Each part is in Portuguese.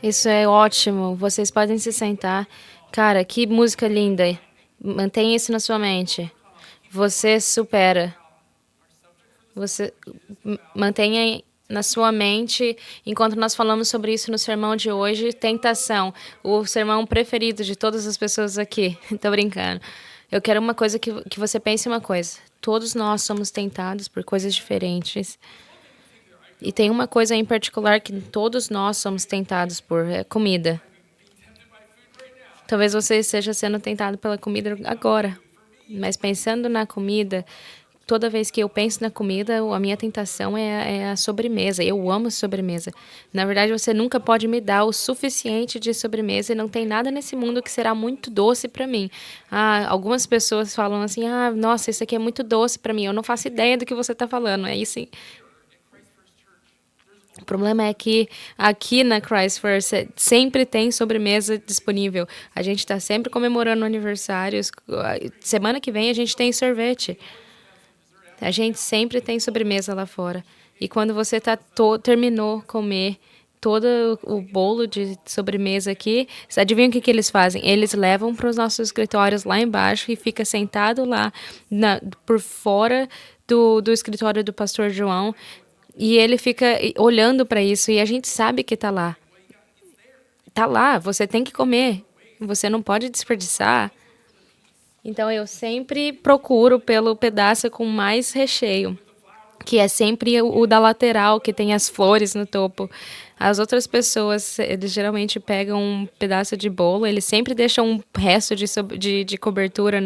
Isso é ótimo. Vocês podem se sentar. Cara, que música linda. Mantenha isso na sua mente. Você supera. Você mantenha na sua mente, enquanto nós falamos sobre isso no sermão de hoje, tentação, o sermão preferido de todas as pessoas aqui. Tô brincando. Eu quero uma coisa que você pense uma coisa. Todos nós somos tentados por coisas diferentes. E tem uma coisa em particular que todos nós somos tentados por, é comida. Talvez você esteja sendo tentado pela comida agora, mas pensando na comida, toda vez que eu penso na comida, a minha tentação é a sobremesa. Eu amo sobremesa. Na verdade, você nunca pode me dar o suficiente de sobremesa e não tem nada nesse mundo que será muito doce para mim. Ah, algumas pessoas falam assim: "Ah, nossa, isso aqui é muito doce para mim". Eu não faço ideia do que você está falando. É isso. O problema é que aqui na Christ First sempre tem sobremesa disponível. A gente está sempre comemorando aniversários. Semana que vem a gente tem sorvete. A gente sempre tem sobremesa lá fora. E quando você terminou comer todo o bolo de sobremesa aqui, você adivinha o que eles fazem? Eles levam para os nossos escritórios lá embaixo e fica sentado lá por fora do escritório do pastor João. E ele fica olhando para isso e a gente sabe que tá lá. Tá lá, você tem que comer. Você não pode desperdiçar. Então eu sempre procuro pelo pedaço com mais recheio, que é sempre o da lateral, que tem as flores no topo. As outras pessoas, eles geralmente pegam um pedaço de bolo, eles sempre deixam um resto de cobertura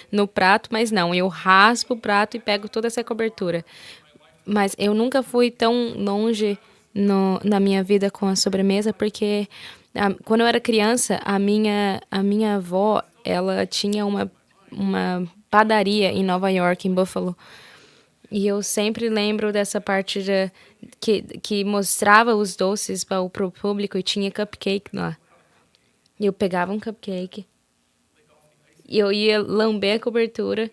no prato, mas não, eu raspo o prato e pego toda essa cobertura. Mas eu nunca fui tão longe na minha vida com a sobremesa, porque quando eu era criança, a minha avó, ela tinha uma padaria em Nova York, em Buffalo. E eu sempre lembro dessa parte que mostrava os doces para o público e tinha cupcake lá. E eu pegava um cupcake e eu ia lamber a cobertura.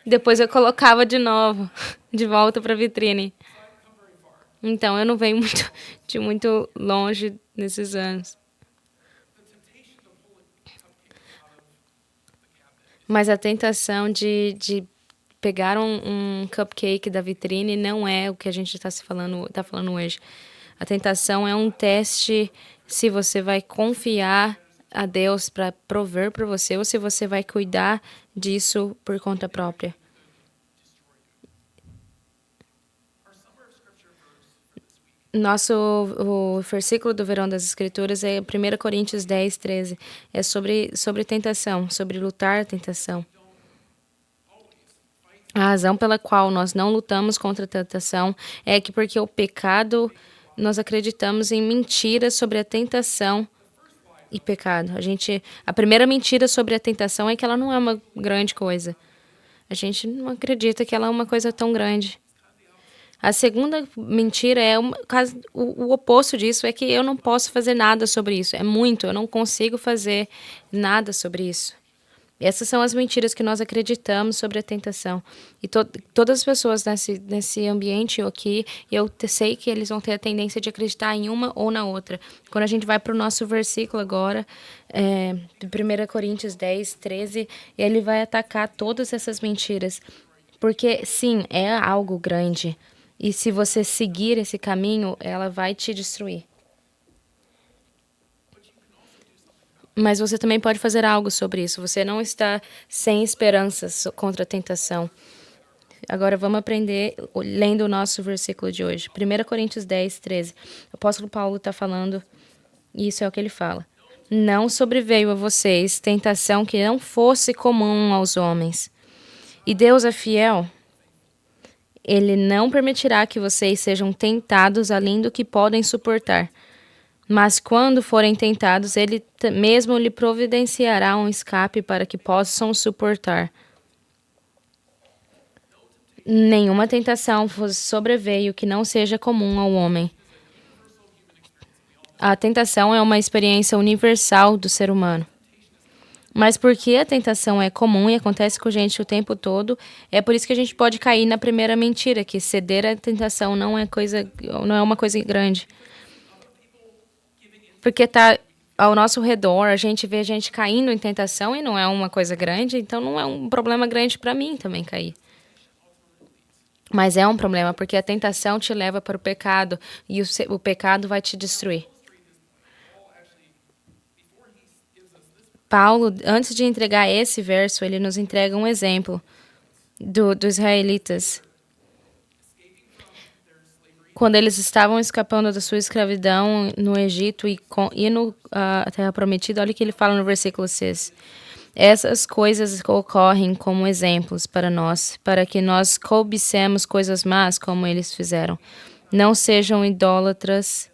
Depois eu colocava de novo, de volta para a vitrine. Então eu não venho de muito longe nesses anos. Mas a tentação de pegar um cupcake da vitrine não é o que a gente tá falando hoje. A tentação é um teste se você vai confiar a Deus para prover para você ou se você vai cuidar disso por conta própria. Nosso o versículo do verão das Escrituras é 1 Coríntios 10, 13. É sobre tentação, sobre lutar a tentação. A razão pela qual nós não lutamos contra a tentação é que porque o pecado, nós acreditamos em mentiras sobre a tentação e pecado. A primeira mentira sobre a tentação é que ela não é uma grande coisa. A gente não acredita que ela é uma coisa tão grande. A segunda mentira é o oposto disso, é que eu não posso fazer nada sobre isso. É muito, eu não consigo fazer nada sobre isso. Essas são as mentiras que nós acreditamos sobre a tentação. E todas as pessoas nesse ambiente aqui, sei que eles vão ter a tendência de acreditar em uma ou na outra. Quando a gente vai para o nosso versículo agora, de 1 Coríntios 10, 13, ele vai atacar todas essas mentiras. Porque, sim, é algo grande. E se você seguir esse caminho, ela vai te destruir. Mas você também pode fazer algo sobre isso. Você não está sem esperanças contra a tentação. Agora vamos aprender lendo o nosso versículo de hoje. 1 Coríntios 10, 13. O apóstolo Paulo está falando, e isso é o que ele fala. Não sobreveio a vocês tentação que não fosse comum aos homens. E Deus é fiel. Ele não permitirá que vocês sejam tentados além do que podem suportar. Mas quando forem tentados, ele mesmo lhe providenciará um escape para que possam suportar. Nenhuma tentação vos sobreveio que não seja comum ao homem. A tentação é uma experiência universal do ser humano. Mas porque a tentação é comum e acontece com a gente o tempo todo, é por isso que a gente pode cair na primeira mentira, que ceder à tentação não é uma coisa grande. Porque tá ao nosso redor, a gente vê a gente caindo em tentação e não é uma coisa grande, então não é um problema grande para mim também cair. Mas é um problema, porque a tentação te leva para o pecado e o pecado vai te destruir. Paulo, antes de entregar esse verso, ele nos entrega um exemplo dos israelitas. Quando eles estavam escapando da sua escravidão no Egito e indo à Terra Prometida, olha o que ele fala no versículo 6. Essas coisas ocorrem como exemplos para nós, para que nós cobicemos coisas más como eles fizeram. Não sejam idólatras.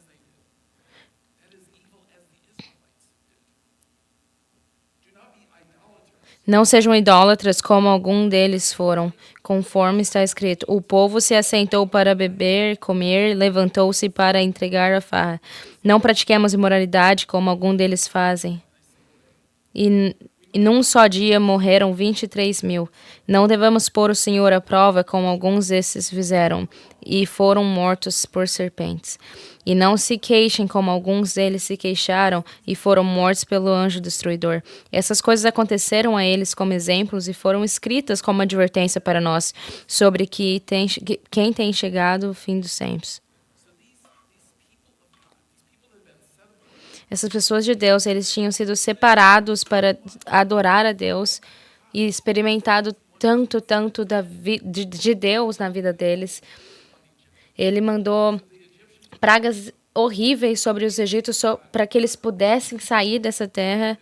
Não sejam idólatras como algum deles foram, conforme está escrito. O povo se assentou para beber, comer, levantou-se para entregar a farra. Não pratiquemos imoralidade como algum deles fazem. E num só dia morreram 23.000. Não devemos pôr o Senhor à prova como alguns desses fizeram, e foram mortos por serpentes. E não se queixem como alguns deles se queixaram e foram mortos pelo anjo destruidor. Essas coisas aconteceram a eles como exemplos e foram escritas como advertência para nós sobre quem tem chegado o fim dos tempos. Essas pessoas de Deus, eles tinham sido separados para adorar a Deus e experimentado tanto de Deus na vida deles. Ele mandou pragas horríveis sobre os egípcios para que eles pudessem sair dessa terra,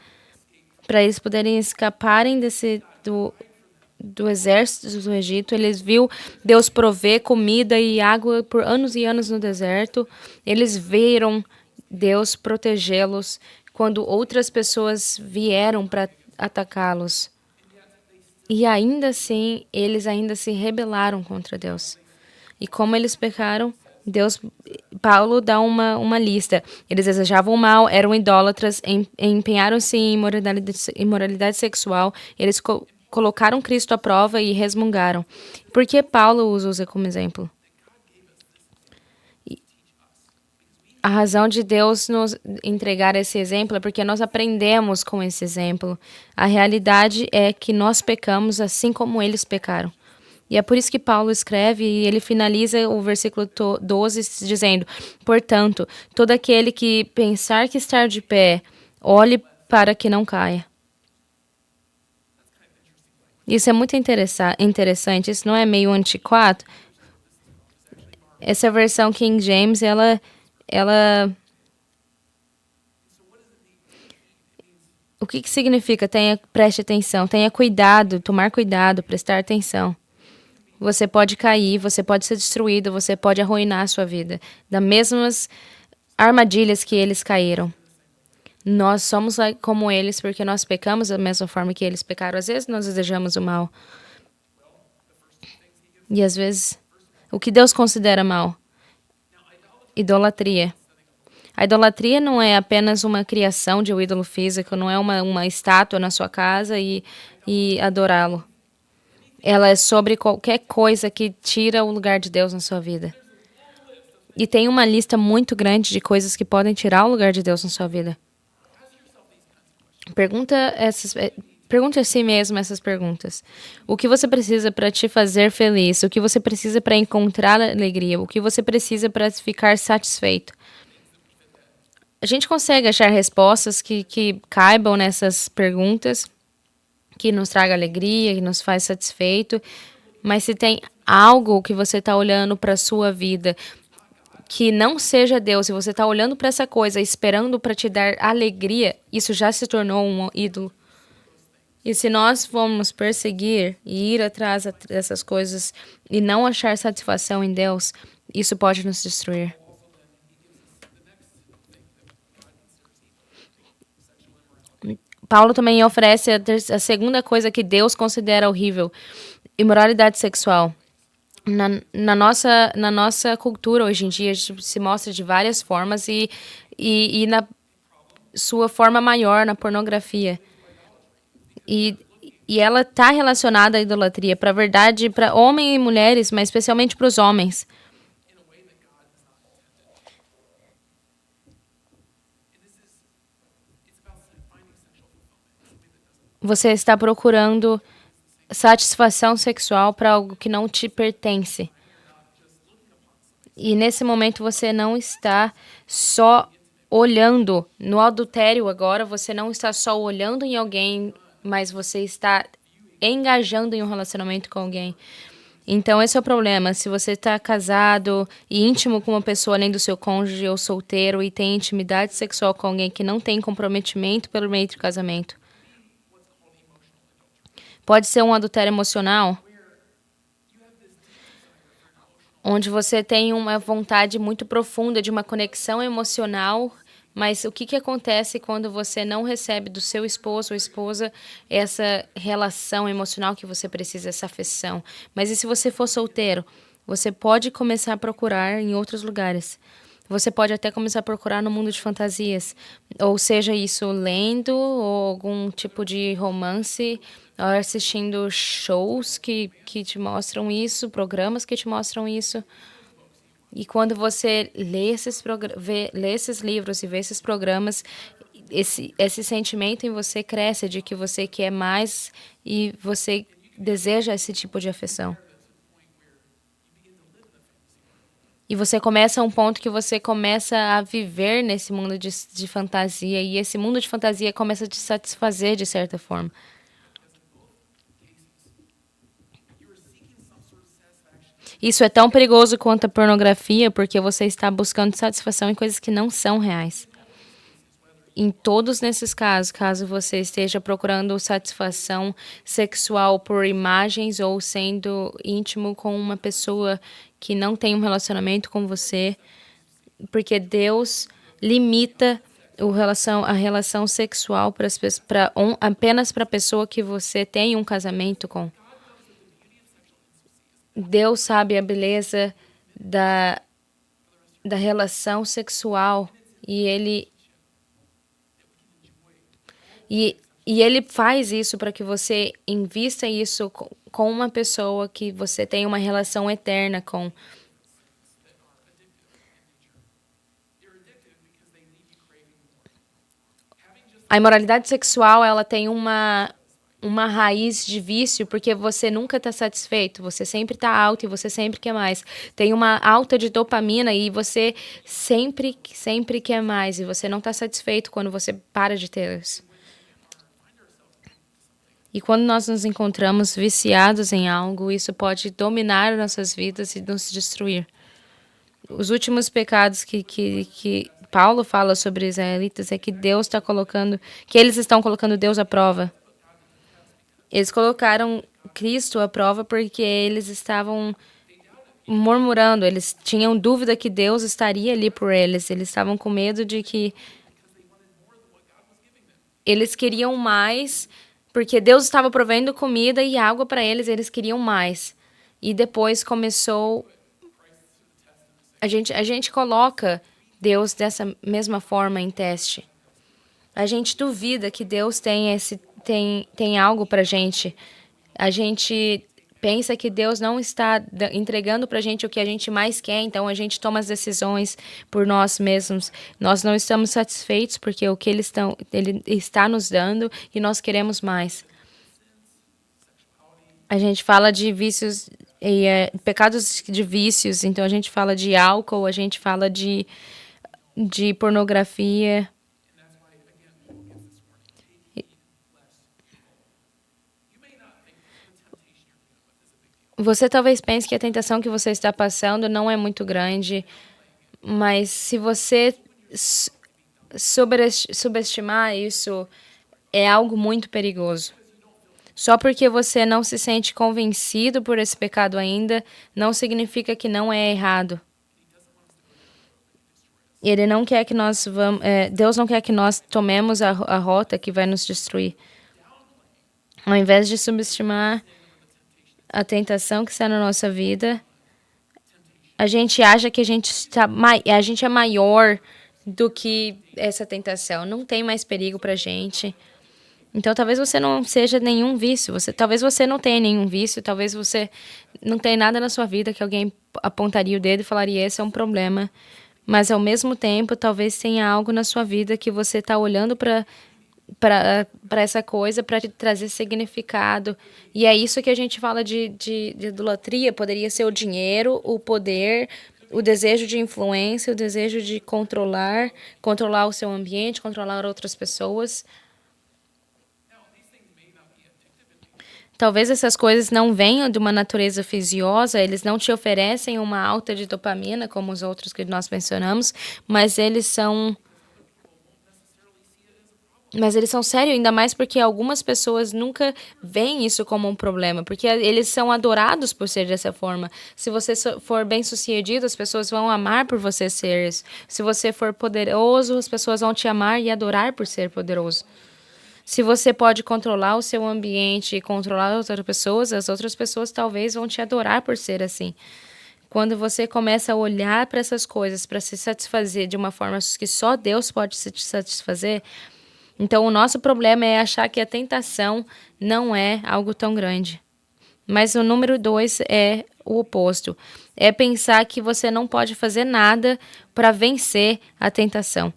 para eles poderem escaparem do exército do Egito. Eles viu Deus prover comida e água por anos e anos no deserto. Eles viram Deus protegê-los quando outras pessoas vieram para atacá-los. E ainda assim, eles ainda se rebelaram contra Deus. E como eles pecaram, Paulo dá uma lista. Eles desejavam o mal, eram idólatras, empenharam-se em imoralidade sexual, eles colocaram Cristo à prova e resmungaram. Por que Paulo os usa como exemplo? A razão de Deus nos entregar esse exemplo é porque nós aprendemos com esse exemplo. A realidade é que nós pecamos assim como eles pecaram. E é por isso que Paulo escreve e ele finaliza o versículo 12 dizendo: portanto, todo aquele que pensar que estar de pé, olhe para que não caia. Isso é muito interessante. Isso não é meio antiquado? Essa versão King James, ela o que significa? Preste atenção, tenha cuidado, tomar cuidado, prestar atenção. Você pode cair, você pode ser destruído, você pode arruinar a sua vida. Das mesmas armadilhas que eles caíram. Nós somos como eles porque nós pecamos da mesma forma que eles pecaram. Às vezes nós desejamos o mal. E às vezes, o que Deus considera mal? Idolatria. A idolatria não é apenas uma criação de um ídolo físico, não é uma estátua na sua casa e adorá-lo. Ela é sobre qualquer coisa que tira o lugar de Deus na sua vida. E tem uma lista muito grande de coisas que podem tirar o lugar de Deus na sua vida. Pergunte a si mesmo essas perguntas. O que você precisa para te fazer feliz? O que você precisa para encontrar alegria? O que você precisa para ficar satisfeito? A gente consegue achar respostas que caibam nessas perguntas, que nos traga alegria, que nos faz satisfeito. Mas se tem algo que você está olhando para a sua vida que não seja Deus, se você está olhando para essa coisa esperando para te dar alegria, isso já se tornou um ídolo. E se nós formos perseguir e ir atrás dessas coisas e não achar satisfação em Deus, isso pode nos destruir. Paulo também oferece a segunda coisa que Deus considera horrível: imoralidade sexual. Na nossa cultura hoje em dia se mostra de várias formas e na sua forma maior na pornografia. E ela está relacionada à idolatria, para a verdade, para homens e mulheres, mas especialmente para os homens. Você está procurando satisfação sexual para algo que não te pertence. E nesse momento você não está só olhando no adultério agora, você não está só olhando em alguém, mas você está engajando em um relacionamento com alguém. Então, esse é o problema. Se você está casado e íntimo com uma pessoa além do seu cônjuge ou solteiro e tem intimidade sexual com alguém que não tem comprometimento pelo meio do casamento, pode ser um adultério emocional, onde você tem uma vontade muito profunda de uma conexão emocional, mas o que que acontece quando você não recebe do seu esposo ou esposa essa relação emocional que você precisa, essa afeição? Mas e se você for solteiro? Você pode começar a procurar em outros lugares. Você pode até começar a procurar no mundo de fantasias, ou seja, isso lendo ou algum tipo de romance, ou assistindo shows que te mostram isso, programas que te mostram isso. E quando você lê esses livros e vê esses programas, esse sentimento em você cresce de que você quer mais e você deseja esse tipo de afeição. E você começa a um ponto que você começa a viver nesse mundo de fantasia, e esse mundo de fantasia começa a te satisfazer de certa forma. Isso é tão perigoso quanto a pornografia, porque você está buscando satisfação em coisas que não são reais. Em todos nesses casos, caso você esteja procurando satisfação sexual por imagens ou sendo íntimo com uma pessoa que não tem um relacionamento com você, porque Deus limita a relação sexual apenas para a pessoa que você tem um casamento com. Deus sabe a beleza da, da relação sexual e e, e ele faz isso para que você invista isso com uma pessoa que você tem uma relação eterna com. A imoralidade sexual, ela tem uma raiz de vício, porque você nunca está satisfeito, você sempre está alto e você sempre quer mais. Tem uma alta de dopamina e você sempre quer mais e você não está satisfeito quando você para de ter isso. E quando nós nos encontramos viciados em algo, isso pode dominar nossas vidas e nos destruir. Os últimos pecados que Paulo fala sobre os israelitas é que Deus está colocando, que eles estão colocando Deus à prova. Eles colocaram Cristo à prova porque eles estavam murmurando, eles tinham dúvida que Deus estaria ali por eles, eles estavam com medo de que eles queriam mais, porque Deus estava provendo comida e água para eles, eles queriam mais. E depois começou a gente coloca Deus dessa mesma forma em teste. A gente duvida que Deus tem algo pra gente. A gente pensa que Deus não está entregando pra gente o que a gente mais quer, então a gente toma as decisões por nós mesmos. Nós não estamos satisfeitos porque o que ele está nos dando e nós queremos mais. A gente fala de vícios e pecados de vícios, então a gente fala de álcool, a gente fala de pornografia. Você talvez pense que a tentação que você está passando não é muito grande, mas se você subestimar isso, é algo muito perigoso. Só porque você não se sente convencido por esse pecado ainda, não significa que não é errado. Ele não quer que nós vamos, Deus não quer que nós tomemos a rota que vai nos destruir. Ao invés de subestimar a tentação que está na nossa vida, a gente acha que a gente é maior do que essa tentação. Não tem mais perigo pra gente. Então, talvez você não seja nenhum vício. Talvez você não tenha nenhum vício. Talvez você não tenha nada na sua vida que alguém apontaria o dedo e falaria, esse é um problema. Mas, ao mesmo tempo, talvez tenha algo na sua vida que você está olhando para para essa coisa, para te trazer significado. E é isso que a gente fala de idolatria. Poderia ser o dinheiro, o poder, o desejo de influência, o desejo de controlar o seu ambiente, controlar outras pessoas. Talvez essas coisas não venham de uma natureza fisiosa, eles não te oferecem uma alta de dopamina, como os outros que nós mencionamos, mas eles são sérios, ainda mais porque algumas pessoas nunca veem isso como um problema, porque eles são adorados por ser dessa forma. Se você for bem-sucedido, as pessoas vão amar por você ser isso. Se você for poderoso, as pessoas vão te amar e adorar por ser poderoso. Se você pode controlar o seu ambiente e controlar outras pessoas, as outras pessoas talvez vão te adorar por ser assim. Quando você começa a olhar para essas coisas para se satisfazer de uma forma que só Deus pode se satisfazer, então o nosso problema é achar que a tentação não é algo tão grande. Mas o número 2 é o oposto. É pensar que você não pode fazer nada para vencer a tentação.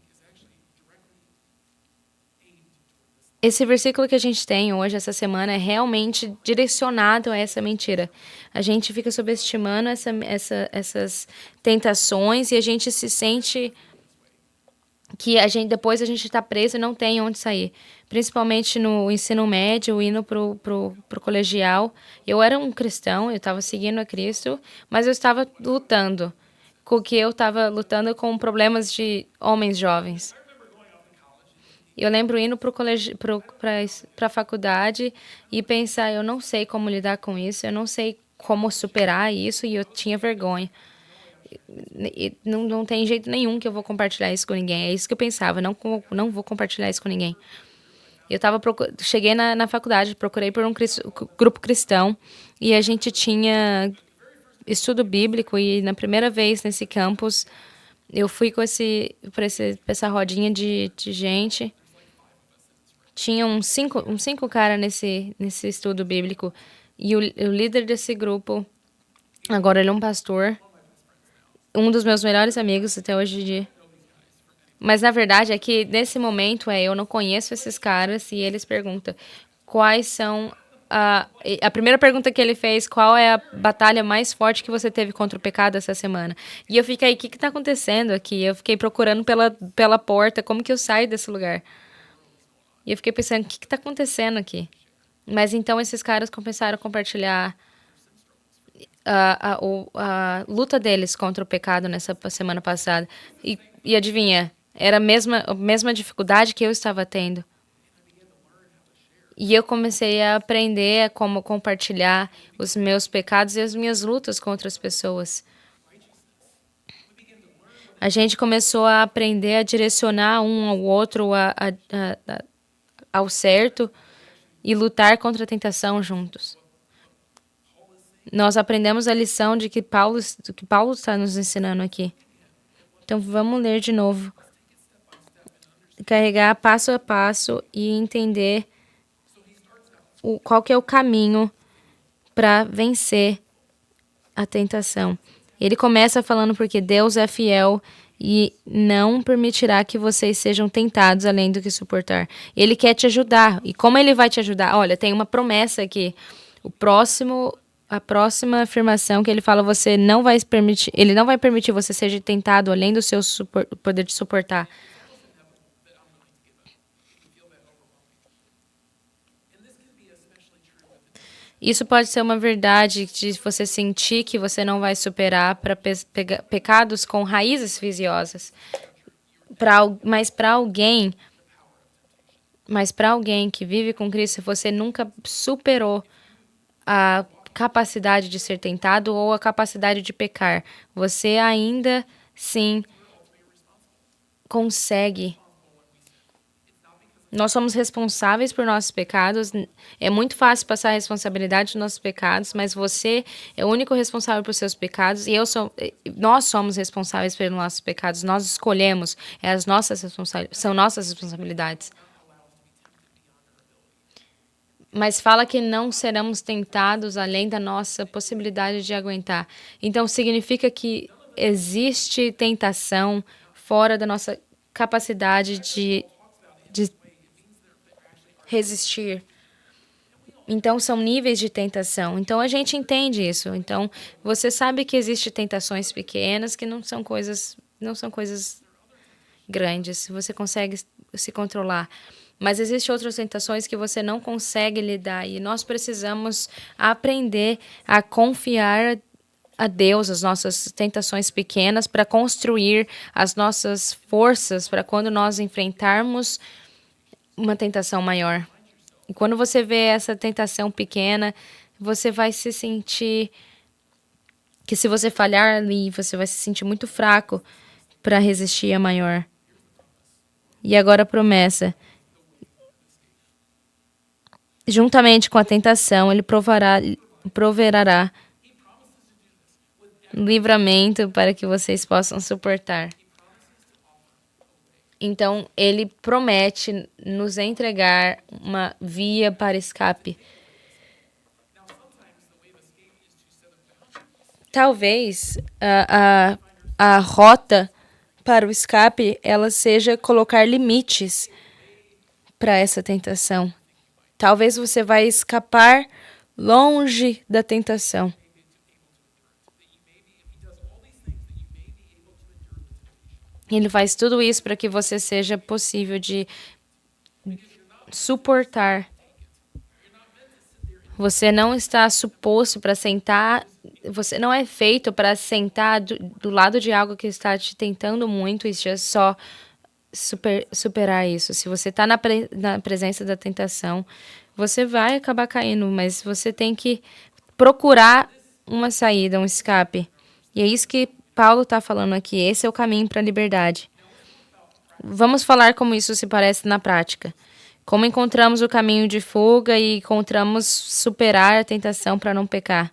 Esse versículo que a gente tem hoje, essa semana, é realmente direcionado a essa mentira. A gente fica subestimando essas tentações e a gente se sente que depois a gente está preso e não tem onde sair. Principalmente no ensino médio, indo pro colegial. Eu era um cristão, eu estava seguindo a Cristo, mas eu estava lutando. Com o que eu estava lutando com problemas de homens jovens. Eu lembro indo para o colégio, para a faculdade e pensar, eu não sei como lidar com isso, eu não sei como superar isso e eu tinha vergonha. E não tem jeito nenhum que eu vou compartilhar isso com ninguém. É isso que eu pensava, não vou compartilhar isso com ninguém. Cheguei na faculdade, procurei por um grupo cristão e a gente tinha estudo bíblico e na primeira vez nesse campus eu fui com essa rodinha de gente. Tinha uns cinco cara nesse estudo bíblico. E o líder desse grupo, agora ele é um pastor, um dos meus melhores amigos até hoje em dia. Mas na verdade é que nesse momento eu não conheço esses caras e eles perguntam quais são a primeira pergunta que ele fez, qual é a batalha mais forte que você teve contra o pecado essa semana? E eu fiquei, o que está acontecendo aqui? Eu fiquei procurando pela porta, como que eu saio desse lugar? E eu fiquei pensando, o que está acontecendo aqui? Mas então esses caras começaram a compartilhar a luta deles contra o pecado nessa semana passada. E adivinha, era a mesma dificuldade que eu estava tendo. E eu comecei a aprender como compartilhar os meus pecados e as minhas lutas contra as pessoas. A gente começou a aprender a direcionar um ao outro ao certo e lutar contra a tentação juntos. Nós aprendemos a lição de que Paulo está nos ensinando aqui. Então vamos ler de novo. Carregar passo a passo e entender qual que é o caminho para vencer a tentação. Ele começa falando porque Deus é fiel e não permitirá que vocês sejam tentados além do que suportar. Ele quer te ajudar. E como ele vai te ajudar? Olha, tem uma promessa aqui. A próxima afirmação que ele fala, ele não vai permitir você seja tentado além do seu poder de suportar. Isso pode ser uma verdade de você sentir que você não vai superar para pecados com raízes fisiosas. Mas para alguém que vive com Cristo, você nunca superou a capacidade de ser tentado ou a capacidade de pecar. Você ainda, sim, consegue. Nós somos responsáveis por nossos pecados. É muito fácil passar a responsabilidade dos nossos pecados, mas você é o único responsável por seus pecados e nós somos responsáveis pelos nossos pecados. Nós escolhemos, são nossas responsabilidades. Mas fala que não seremos tentados além da nossa possibilidade de aguentar. Então significa que existe tentação fora da nossa capacidade de resistir. Então, são níveis de tentação. Então, a gente entende isso. Então, você sabe que existem tentações pequenas que não são coisas grandes. Você consegue se controlar. Mas existem outras tentações que você não consegue lidar. E nós precisamos aprender a confiar a Deus as nossas tentações pequenas para construir as nossas forças para quando nós enfrentarmos uma tentação maior. E quando você vê essa tentação pequena, você vai se sentir que se você falhar ali, você vai se sentir muito fraco para resistir a maior. E agora a promessa. Juntamente com a tentação, ele proverá livramento para que vocês possam suportar. Então, ele promete nos entregar uma via para escape. Talvez a rota para o escape ela seja colocar limites para essa tentação. Talvez você vai escapar longe da tentação. Ele faz tudo isso para que você seja possível de suportar. Você não está suposto para sentar, você não é feito para sentar do lado de algo que está te tentando muito e já só superar isso. Se você está na presença da tentação, você vai acabar caindo, mas você tem que procurar uma saída, um escape. E é isso que Paulo está falando aqui. Esse é o caminho para a liberdade. Vamos falar como isso se parece na prática. Como encontramos o caminho de fuga e encontramos superar a tentação para não pecar.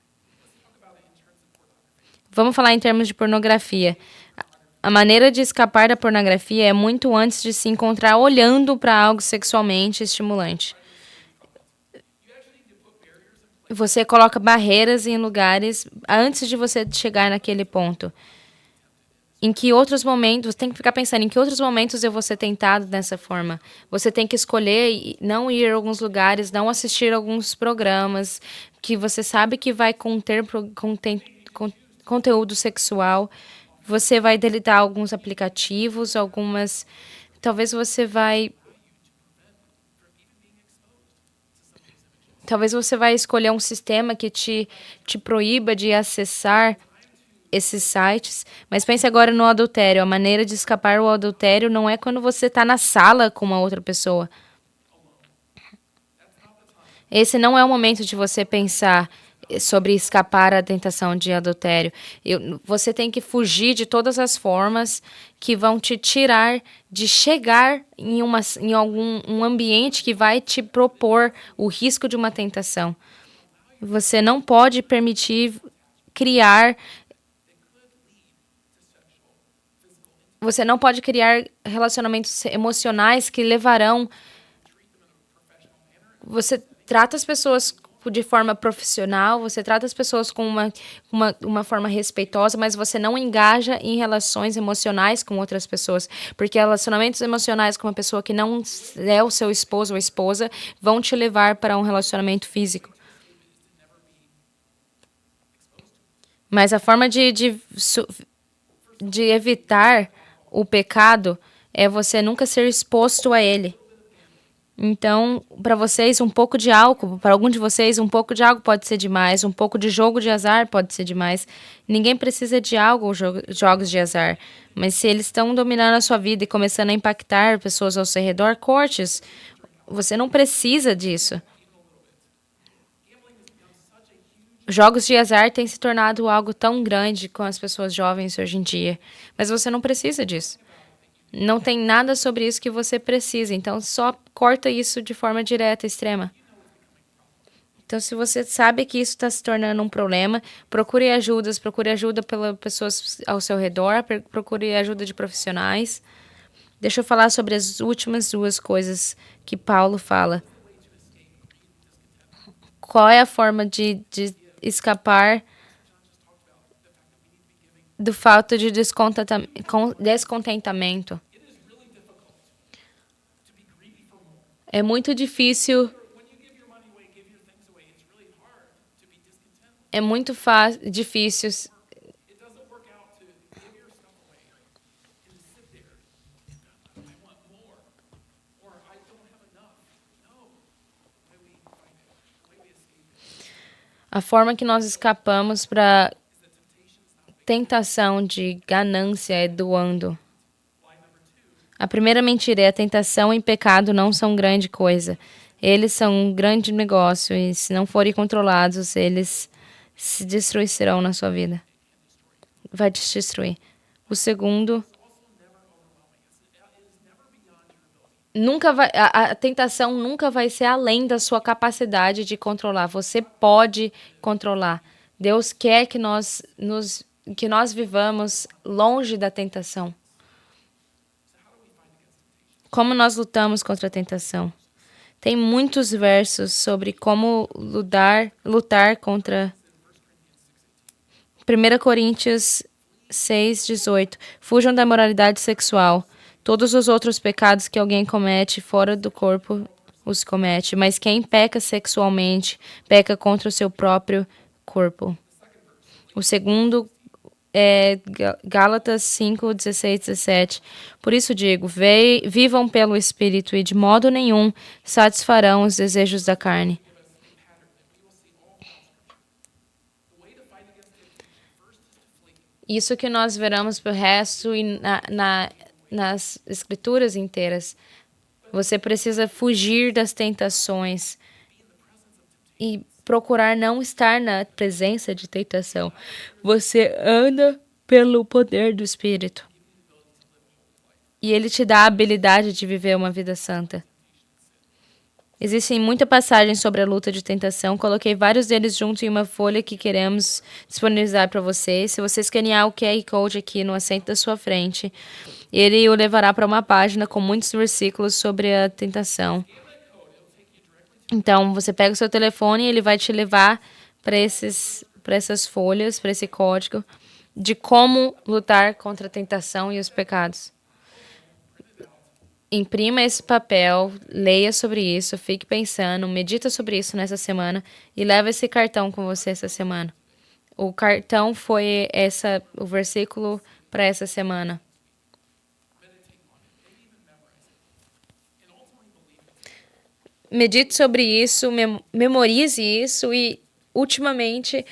Vamos falar em termos de pornografia. A maneira de escapar da pornografia é muito antes de se encontrar olhando para algo sexualmente estimulante. Você coloca barreiras em lugares antes de você chegar naquele ponto. Em que outros momentos, você tem que ficar pensando em que outros momentos eu vou ser tentado dessa forma. Você tem que escolher não ir a alguns lugares, não assistir a alguns programas que você sabe que vai conter conteúdo sexual. Você vai deletar alguns aplicativos, algumas... Talvez você vai escolher um sistema que te proíba de acessar esses sites, mas pense agora no adultério. A maneira de escapar do adultério não é quando você está na sala com uma outra pessoa. Esse não é o momento de você pensar sobre escapar à tentação de adultério. Você tem que fugir de todas as formas que vão te tirar de chegar em um ambiente que vai te propor o risco de uma tentação. Você não pode permitir criar Você não pode criar relacionamentos emocionais que levarão. Você trata as pessoas de forma profissional, você trata as pessoas com uma forma respeitosa, mas você não engaja em relações emocionais com outras pessoas. Porque relacionamentos emocionais com uma pessoa que não é o seu esposo ou esposa vão te levar para um relacionamento físico. Mas a forma de evitar o pecado é você nunca ser exposto a ele. Então, para vocês, um pouco de álcool, para algum de vocês, um pouco de álcool pode ser demais, um pouco de jogo de azar pode ser demais. Ninguém precisa de álcool ou jogos de azar. Mas se eles estão dominando a sua vida e começando a impactar pessoas ao seu redor, cortes. Você não precisa disso. Jogos de azar têm se tornado algo tão grande com as pessoas jovens hoje em dia. Mas você não precisa disso. Não tem nada sobre isso que você precisa. Então, só corta isso de forma direta, extrema. Então, se você sabe que isso está se tornando um problema, procure ajuda pelas pessoas ao seu redor, procure ajuda de profissionais. Deixa eu falar sobre as últimas duas coisas que Paulo fala. Qual é a forma de escapar do fato de descontentamento? É muito difícil, é muito difícil. A forma que nós escapamos para tentação de ganância é doando. A primeira mentira é a tentação e pecado não são grande coisa. Eles são um grande negócio e se não forem controlados, eles se destruirão na sua vida. Vai te destruir. O segundo, nunca vai, a tentação nunca vai ser além da sua capacidade de controlar. Você pode controlar. Deus quer que que nós vivamos longe da tentação. Como nós lutamos contra a tentação? Tem muitos versos sobre como lutar contra 1 Coríntios 6:18. Fujam da moralidade sexual. Todos os outros pecados que alguém comete fora do corpo os comete, mas quem peca sexualmente peca contra o seu próprio corpo. O segundo é Gálatas 5:16, 17. Por isso digo, vivam pelo Espírito e de modo nenhum satisfarão os desejos da carne. Isso que nós veremos pro resto e nas escrituras inteiras. Você precisa fugir das tentações e procurar não estar na presença de tentação. Você anda pelo poder do Espírito. E ele te dá a habilidade de viver uma vida santa. Existem muitas passagens sobre a luta de tentação. Coloquei vários deles juntos em uma folha que queremos disponibilizar para vocês. Se você escanear o QR Code aqui no assento da sua frente, ele o levará para uma página com muitos versículos sobre a tentação. Então, você pega o seu telefone e ele vai te levar para essas folhas, para esse código de como lutar contra a tentação e os pecados. Imprima esse papel, leia sobre isso, fique pensando, medita sobre isso nessa semana e leva esse cartão com você essa semana. O cartão foi o versículo para essa semana. Medite sobre isso, memorize isso e, ultimamente,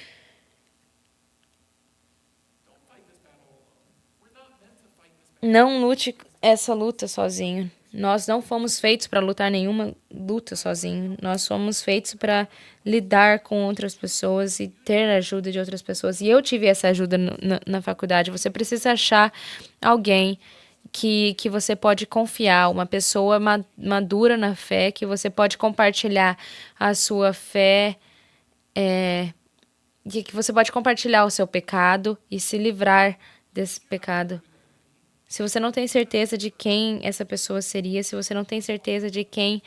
não lute essa luta sozinho. Nós não fomos feitos para lutar nenhuma luta sozinho. Nós fomos feitos para lidar com outras pessoas e ter a ajuda de outras pessoas. E eu tive essa ajuda na faculdade. Você precisa achar alguém que você pode confiar, uma pessoa madura na fé, que você pode compartilhar a sua fé, que você pode compartilhar o seu pecado e se livrar desse pecado. Se você não tem certeza de quem essa pessoa seria, se você não tem certeza de quem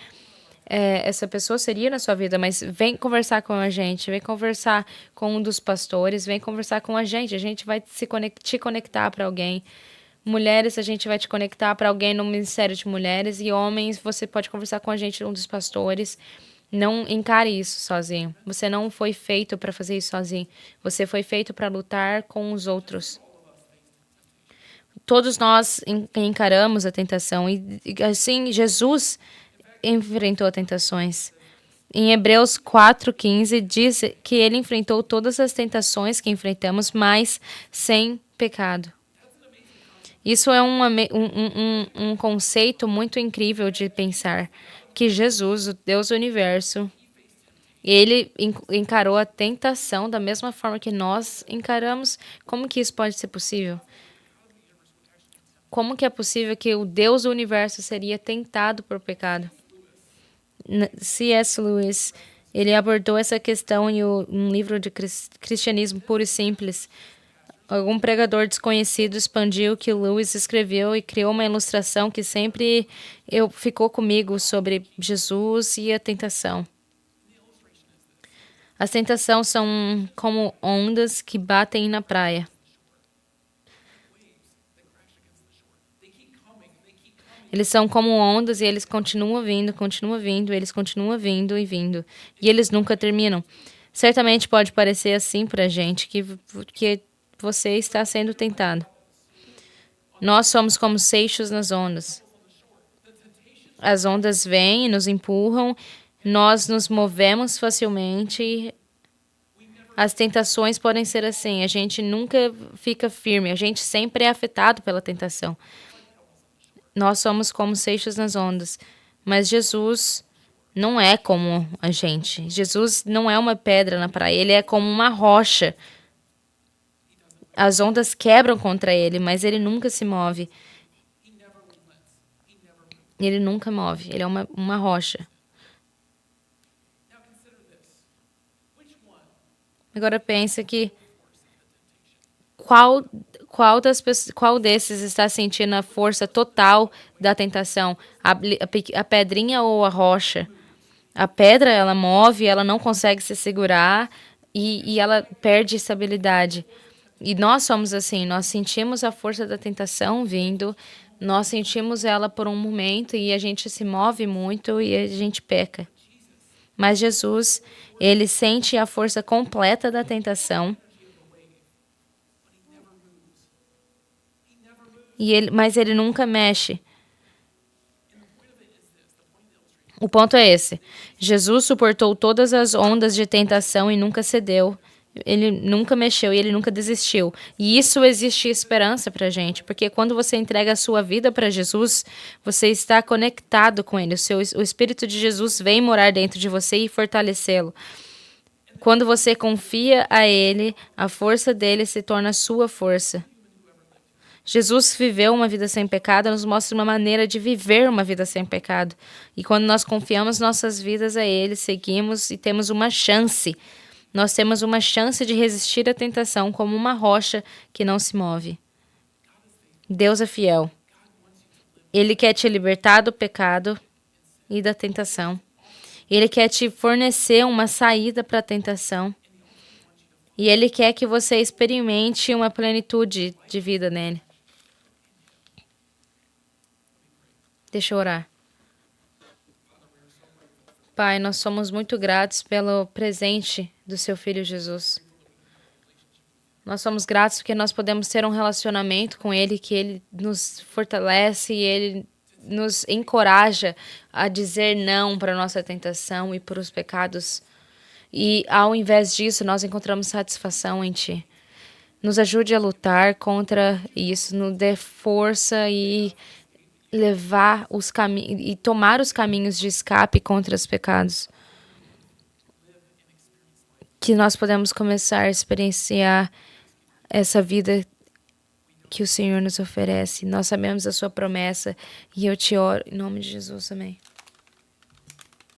essa pessoa seria na sua vida, mas vem conversar com a gente, vem conversar com um dos pastores, vem conversar com a gente vai te conectar para alguém. Mulheres, a gente vai te conectar para alguém no Ministério de Mulheres, e homens, você pode conversar com a gente, um dos pastores. Não encare isso sozinho. Você não foi feito para fazer isso sozinho. Você foi feito para lutar com os outros. Todos nós encaramos a tentação e assim Jesus enfrentou tentações. Em Hebreus 4:15 diz que ele enfrentou todas as tentações que enfrentamos, mas sem pecado. Isso é um conceito muito incrível de pensar, que Jesus, o Deus do universo, ele encarou a tentação da mesma forma que nós encaramos. Como que isso pode ser possível? Como que é possível que o Deus do universo seria tentado por pecado? C.S. Lewis, ele abordou essa questão em um livro de Cristianismo Puro e Simples. Algum pregador desconhecido expandiu o que Lewis escreveu e criou uma ilustração que sempre ficou comigo sobre Jesus e a tentação. As tentações são como ondas que batem na praia. Eles são como ondas e eles continuam vindo, eles continuam vindo e vindo. E eles nunca terminam. Certamente pode parecer assim pra gente, que você está sendo tentado. Nós somos como seixos nas ondas. As ondas vêm e nos empurram, nós nos movemos facilmente. As tentações podem ser assim, a gente nunca fica firme, a gente sempre é afetado pela tentação. Nós somos como seixos nas ondas, mas Jesus não é como a gente. Jesus não é uma pedra na praia, ele é como uma rocha. As ondas quebram contra ele, mas ele nunca se move. Ele nunca move, ele é uma rocha. Agora pensa que qual qual desses está sentindo a força total da tentação? A pedrinha ou a rocha? A pedra, ela move, ela não consegue se segurar e ela perde estabilidade. E nós somos assim, nós sentimos a força da tentação vindo, nós sentimos ela por um momento e a gente se move muito e a gente peca. Mas Jesus, ele sente a força completa da tentação. Mas ele nunca mexe. O ponto é esse. Jesus suportou todas as ondas de tentação e nunca cedeu. Ele nunca mexeu e ele nunca desistiu. E isso existe esperança pra gente, porque quando você entrega a sua vida para Jesus, você está conectado com ele. O Espírito de Jesus vem morar dentro de você e fortalecê-lo. Quando você confia a ele, a força dele se torna a sua força. Jesus viveu uma vida sem pecado, nos mostra uma maneira de viver uma vida sem pecado. E quando nós confiamos nossas vidas a Ele, seguimos e temos uma chance. Nós temos uma chance de resistir à tentação como uma rocha que não se move. Deus é fiel. Ele quer te libertar do pecado e da tentação. Ele quer te fornecer uma saída para a tentação. E Ele quer que você experimente uma plenitude de vida nele. Deixa eu orar. Pai, nós somos muito gratos pelo presente do seu Filho Jesus. Nós somos gratos porque nós podemos ter um relacionamento com Ele, que Ele nos fortalece e Ele nos encoraja a dizer não para a nossa tentação e para os pecados. E ao invés disso, nós encontramos satisfação em Ti. Nos ajude a lutar contra isso, nos dê força e levar os caminhos e tomar os caminhos de escape contra os pecados. Que nós podemos começar a experienciar essa vida que o Senhor nos oferece. Nós sabemos a sua promessa e eu te oro em nome de Jesus, amém.